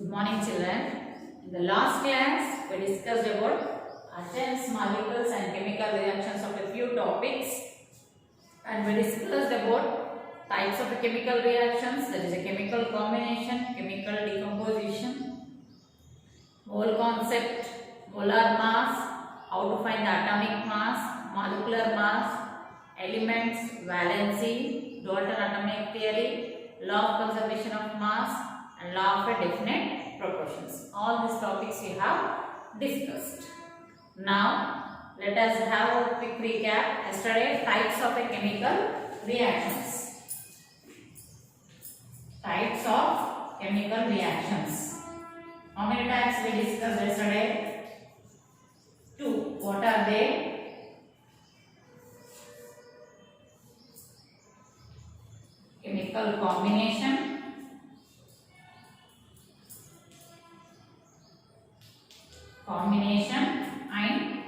Good morning, children. In the last class, we discussed about atoms, molecules and chemical reactions of a few topics, and we discussed about types of chemical reactions, that is a chemical combination, chemical decomposition, mole concept, molar mass, how to find the atomic mass, molecular mass, elements, valency, Dalton atomic theory, law of conservation of mass and law of a definite proportions. All these topics we have discussed. Now let us have a quick recap. Yesterday, types of a chemical reactions. Types of chemical reactions. How many types we discussed yesterday? 2. What are they? Chemical combination and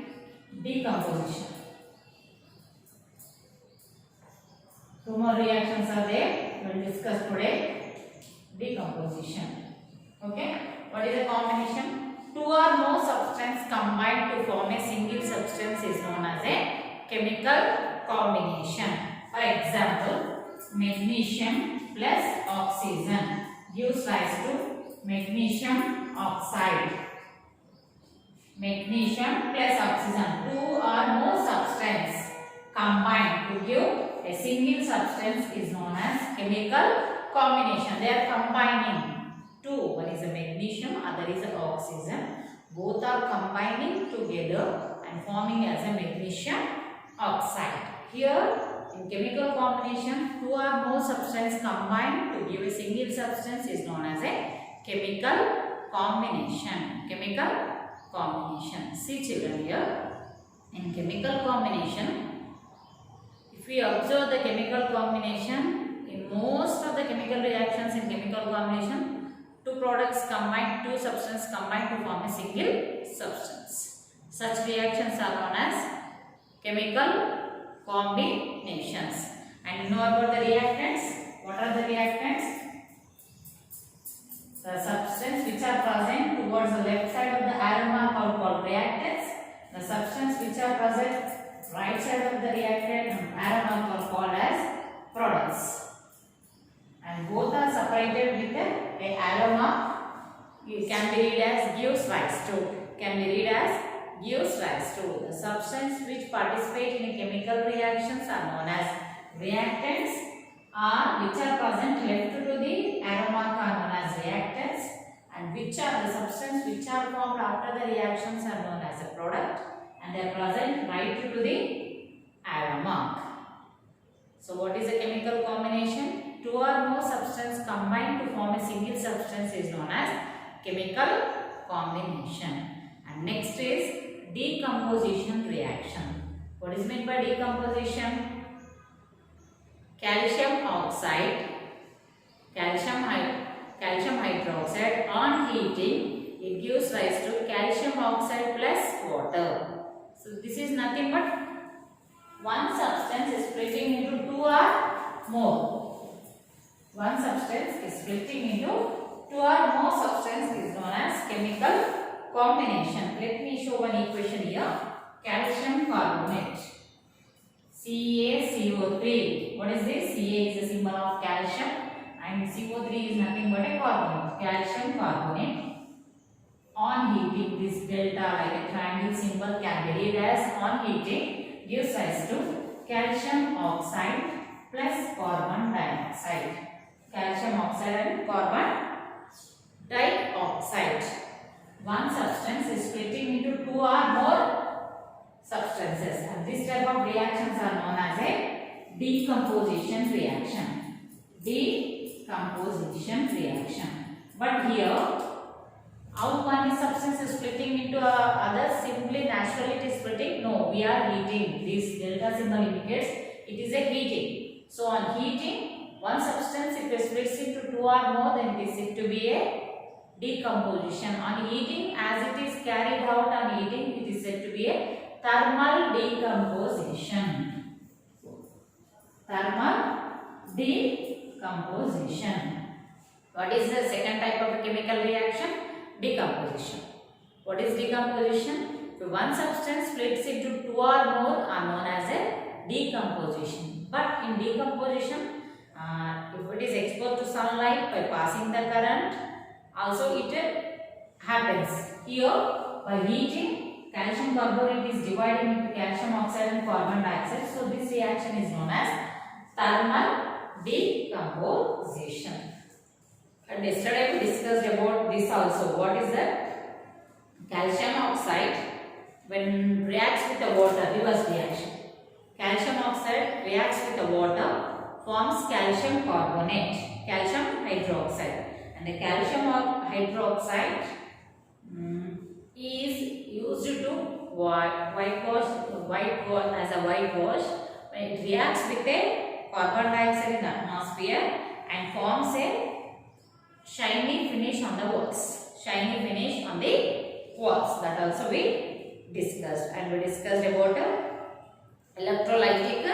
decomposition. 2 more reactions are there. We will discuss today. Decomposition. Okay. What is a combination? 2 or more substances combined to form a single substance is known as a chemical combination. For example, magnesium plus oxygen gives rise to magnesium oxide. Magnesium plus oxygen, 2 or more substances combined to give a single substance is known as chemical combination. They are combining 2. One is a magnesium, other is a oxygen. Both are combining together and forming as a magnesium oxide. Here in chemical combination, 2 or more substances combined to give a single substance is known as a chemical combination. Chemical combination. See children, here in chemical combination, if we observe the chemical combination, in most of the chemical reactions in chemical combination, 2 products combined, 2 substances combined to form a single substance. Such reactions are known as chemical combinations. And you know about the reactants. What are the reactants? The substance which are present towards the left side of the arrow mark are called reactants. The substance which are present right side of the reactant arrow mark are called as products. And both are separated with a arrow mark. It can be read as gives rise to. Can be read as gives rise to. The substance which participate in chemical reactions are known as reactants, or which are present left to the arrow mark are known as reactants, and which are the substance which are formed after the reactions are known as a product, and they are present right to the arrow mark. So what is a chemical combination? 2 or more substances combined to form a single substance is known as chemical combination. And next is decomposition reaction. What is meant by decomposition? Calcium oxide, calcium hydroxide, on heating it gives rise to calcium oxide plus water. So this is nothing but one substance is splitting into 2 or more. One substance is splitting into 2 or more substance is known as chemical combination. Let me show one equation here. Calcium carbonate, CaCO3. What is this? Ca is a symbol of calcium and CO3 is nothing but a carbonate. Calcium carbonate. On heating, this delta like a triangle symbol can be read as on heating gives rise to calcium oxide plus carbon dioxide. Calcium oxide and carbon dioxide. One substance is splitting into 2 or more substances, and this type of reactions are known as a decomposition reaction. Decomposition reaction. But here, how one substance is splitting into other simply naturally it is splitting? No, we are heating. This delta symbol indicates it is a heating. So on heating, one substance if it splits into 2 or more, then it is said to be a decomposition. On heating, as it is carried out on heating, it is said to be a thermal decomposition. Thermal decomposition. What is the second type of a chemical reaction? Decomposition. What is decomposition? If one substance splits into two or more are known as a decomposition. But in decomposition, if it is exposed to sunlight by passing the current, also it happens. Here, by heating, calcium carbonate is divided into calcium oxide and carbon dioxide. So this reaction is known as thermal decomposition. And yesterday we discussed about this also. What is that? Calcium oxide when reacts with the water, reverse reaction. Calcium oxide reacts with the water, forms calcium carbonate, calcium hydroxide. And the calcium hydroxide is used to whitewash as a whitewash when it reacts with a carbon dioxide in the atmosphere and forms a shiny finish on the walls. Shiny finish on the walls. That also we discussed. And we discussed about electrolytic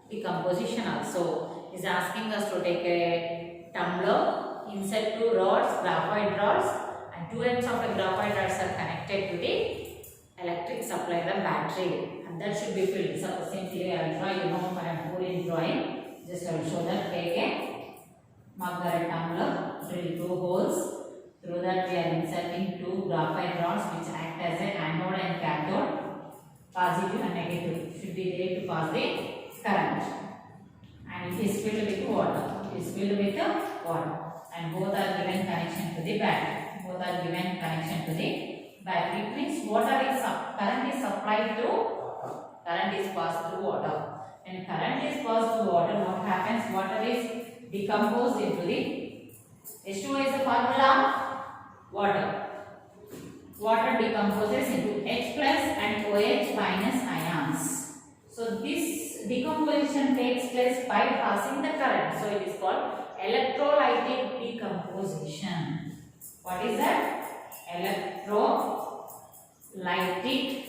decomposition also. Is asking us to take a tumbler, insert two rods, graphite rods, and two ends of the graphite rods are connected to the electric supply, the battery, and that should be filled. Suppose simply I will draw, you know, I am fully drawing. Just I will show that. Take a mug or a tumbler, drill two holes. Through that we are inserting two graphite rods which act as an anode and cathode. Positive and negative should be there to pass the current. And it is filled with water. It is filled with water. And both are given connection to the battery. Both are given connection to the battery. It means current is supplied to, current is passed through water. When current is passed through water, what happens? Water is decomposed into the H2O is the formula. Water. Water decomposes into H plus and OH minus ions. So this decomposition takes place by passing the current. So it is called electrolytic decomposition. What is that? Electrolytic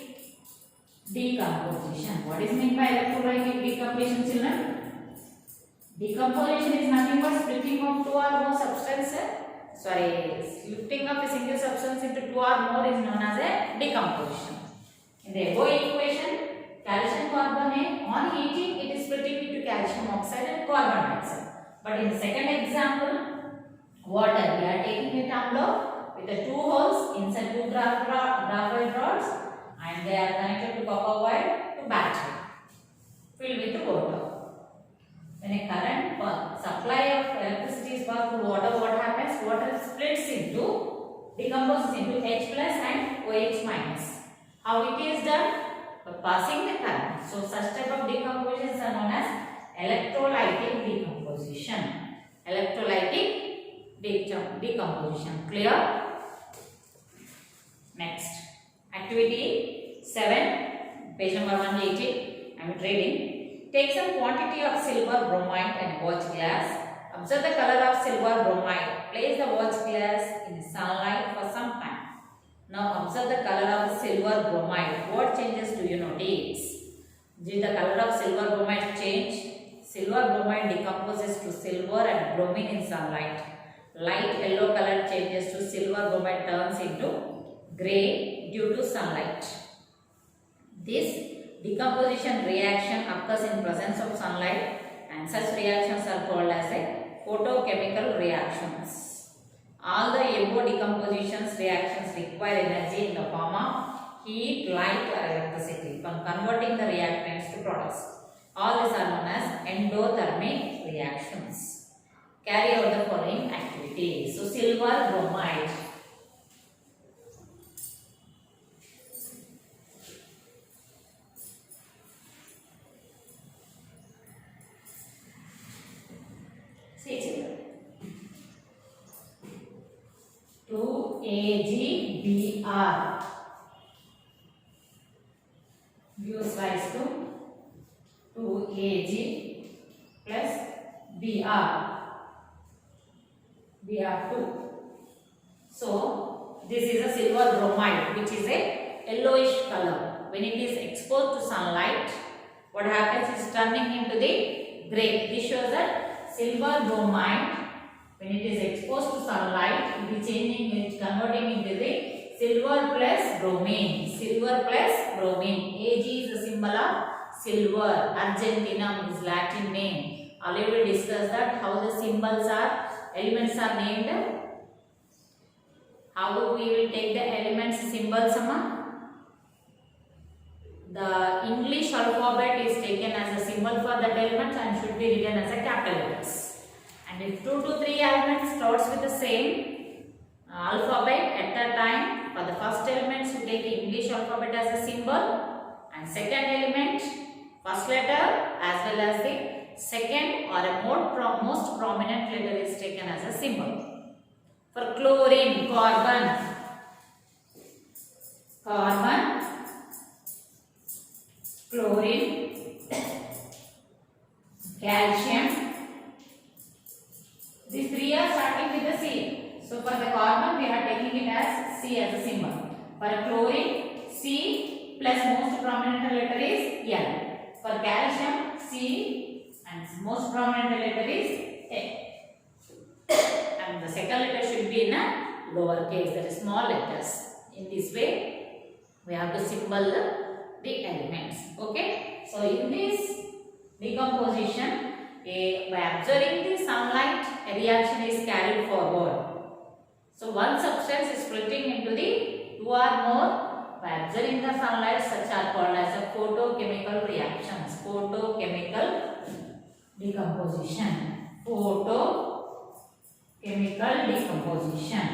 decomposition. What is meant by electrolytic decomposition, children? Decomposition is nothing but splitting of two or more substances. Splitting of a single substance into two or more is known as a decomposition. In the above equation, calcium carbonate on heating it is splitting into calcium oxide and carbon dioxide. But in the second example, water, we are taking a tumbler with the two holes, inside two graphite rods, and they are connected to copper wire to battery filled with water. When a current supply of electricity is passed through water, what happens? Water splits into, decomposes into H plus and OH minus. How it is done? By passing the current. So such type of decompositions are known as electrolytic decomposition. Electrolytic decomposition. Clear? Next. Activity 7, page number 180. I am reading. Take some quantity of silver bromide and watch glass. Observe the color of silver bromide. Place the watch glass in the sunlight for some time. Now observe the color of silver bromide. What changes do you notice? Did the color of silver bromide change? Silver bromide decomposes to silver and bromine in sunlight. Light yellow color changes to silver bromide turns into grey due to sunlight. This decomposition reaction occurs in presence of sunlight, and such reactions are called as a photochemical reactions. All the above decompositions reactions require energy in the form of heat, light or electricity from converting the reactants to products. All these are known as endothermic reactions. Carry out the following activities. So silver bromide. See children. 2AgBr gives rise to 2Ag plus Br2. So this is a silver bromide which is a yellowish color. When it is exposed to sunlight, what happens is turning into the grey. This shows that silver bromide, When it is exposed to sunlight, it is converting into the silver plus bromine. Silver plus bromine. Ag is the symbol of silver. Argentinum is Latin name. Already discussed that how the symbols are, elements are named. How we will take the elements symbols, the English alphabet is taken as a symbol for that element and should be written as a capital letters. And if 2 to 3 elements starts with the same alphabet at that time, for the first element you take the English alphabet as a symbol, and second element first letter as well as the second or a most prominent letter is taken as a symbol. For chlorine, carbon, chlorine, calcium. These three are starting with the C. So for the carbon we are taking it as C as a symbol. For chlorine, C plus most prominent letter is L. For calcium, C and most prominent letter is A. And the second letter should be in a lower case, that is small letters. In this way, we have to symbol the elements. Okay. So in this decomposition, by observing the sunlight, a reaction is carried forward. So one substance is splitting into the 2 or more by observing the sunlight, such are called as a photochemical reactions. Photochemical decomposition. Photochemical decomposition.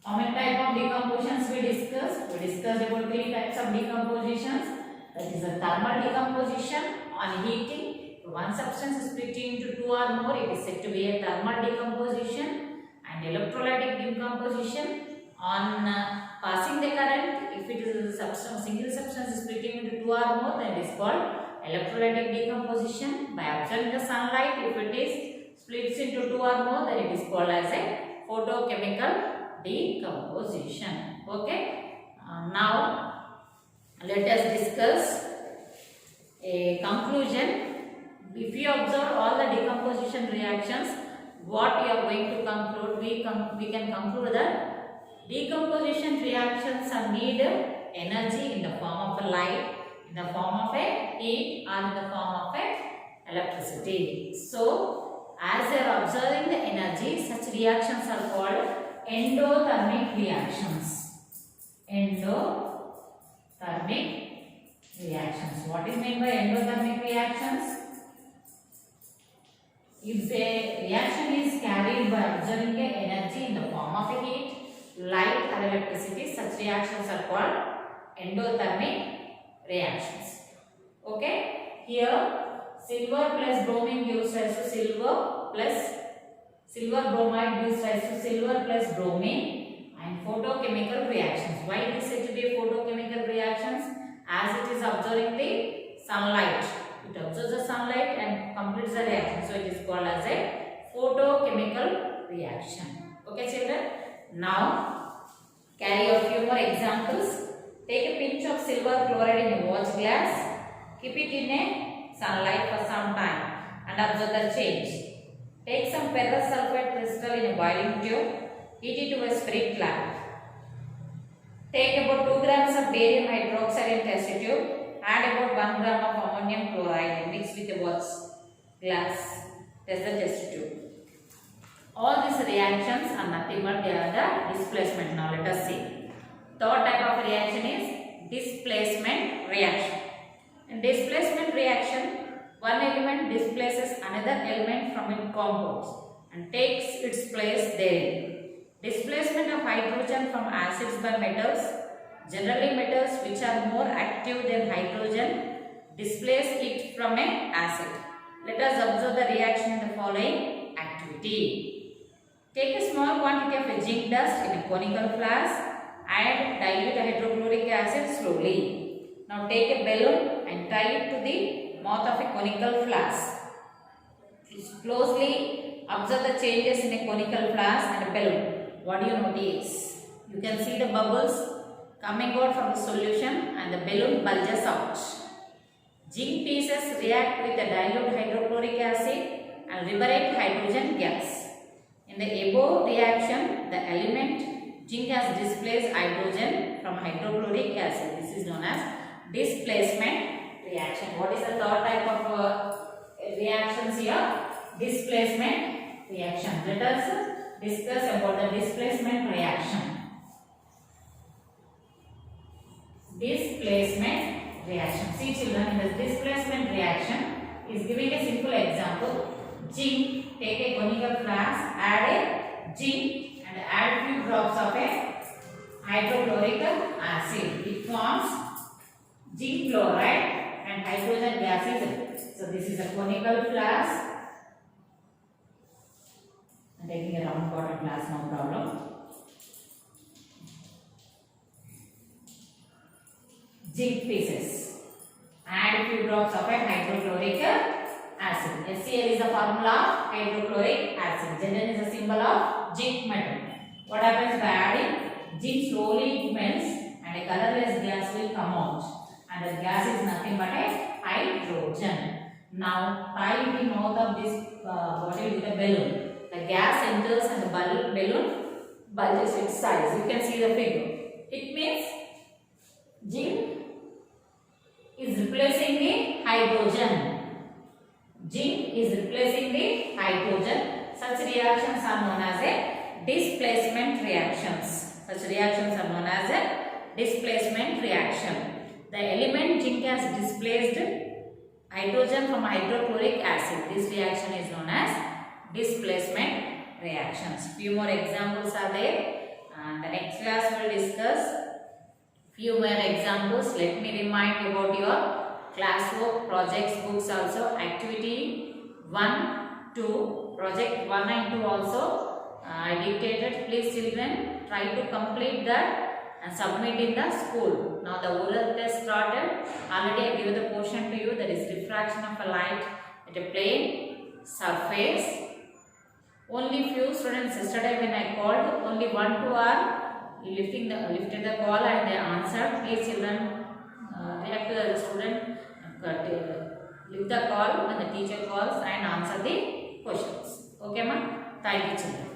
How many types of decompositions we discussed? We discussed about 3 types of decompositions. That is a thermal decomposition. On heating, one substance is splitting into 2 or more, it is said to be a thermal decomposition. And electrolytic decomposition, on passing the current, if it is a substance, single substance is splitting into 2 or more, then it is called electrolytic decomposition. By observing the sunlight, if it is splits into 2 or more, then it is called as a photochemical decomposition. Okay. Now let us discuss a conclusion. If you observe all the decomposition reactions, what we are going to conclude? We can conclude that decomposition reactions are need energy in the form of a light, in the form of a heat, or in the form of a electricity. So, as they are observing the energy, such reactions are called endothermic reactions. Endothermic reactions. What is meant by endothermic reactions? If the reaction is carried by observing the energy in the form of a heat, light or electricity, such reactions are called endothermic reactions. Okay. Here silver plus bromine gives rise to silver bromide gives rise to silver plus bromine, and photochemical reactions. Why it is said to be photochemical reactions? As it is observing the sunlight. It observes the sunlight and completes the reaction. So it is called as a photochemical reaction. Okay children. Now carry a few more examples. Take a pinch of silver chloride in a watch glass. Keep it in a sunlight for some time and observe the change. Take some ferrous sulfate crystal in a boiling tube. Heat it to a spirit lamp. Take about 2 grams of barium hydroxide in test tube. Add about 1 gram of ammonium chloride and mix with a watch glass. Test the test tube. All these reactions are nothing but they are the displacement. Now let us see. Third type of reaction is displacement reaction. In displacement reaction, one element displaces another element from its compounds and takes its place therein. Displacement of hydrogen from acids by metals, generally metals which are more active than hydrogen, displace it from an acid. Let us observe the reaction in the following activity. Take a small quantity of zinc dust in a conical flask. Add dilute hydrochloric acid slowly. Now take a balloon and tie it to the mouth of a conical flask. Closely observe the changes in a conical flask and a balloon. What do you notice? You can see the bubbles coming out from the solution and the balloon bulges out. Zinc pieces react with the dilute hydrochloric acid and liberate hydrogen gas. In the above reaction, the element zinc has displaced hydrogen from hydrochloric acid. This is known as displacement reaction. What is the third type of reactions here? Displacement reaction. Let us discuss about the displacement reaction. Displacement reaction. See children, in the displacement reaction is giving a simple example. Zinc, take a conical flask, add a zinc and add few drops of a hydrochloric acid. It forms zinc chloride and hydrogen gas is. So this is a conical flask. I am taking a round bottom glass, no problem. Zinc pieces. Add few drops of a hydrochloric acid. HCl is the formula of hydrochloric acid. Zn is the symbol of zinc metal. What happens by adding? Zinc slowly melts and a colorless gas will come out. And the gas is nothing but a hydrogen. Now tie the mouth of this bottle with a balloon. The gas enters and the balloon bulges its size. You can see the figure. It means zinc is replacing the hydrogen. Zinc is replacing the hydrogen. Such reactions are known as a displacement reactions. Such reactions are known as a displacement reaction. The element zinc has displaced hydrogen from hydrochloric acid. This reaction is known as displacement reactions. Few more examples are there, and the next class will discuss few more examples. Let me remind about your classwork, projects, books also. Activity 1, 2, project 1 and 2 also I dictated. Please children try to complete that and submit in the school. Now the oral test started. Already I given the portion to you, that is refraction of a light at a plane surface. Only few students yesterday when I called, only 1, 2 are lifted the call and they answered. Please children react to the student, lift the call when the teacher calls and answer the questions. Okay ma? Thank you children.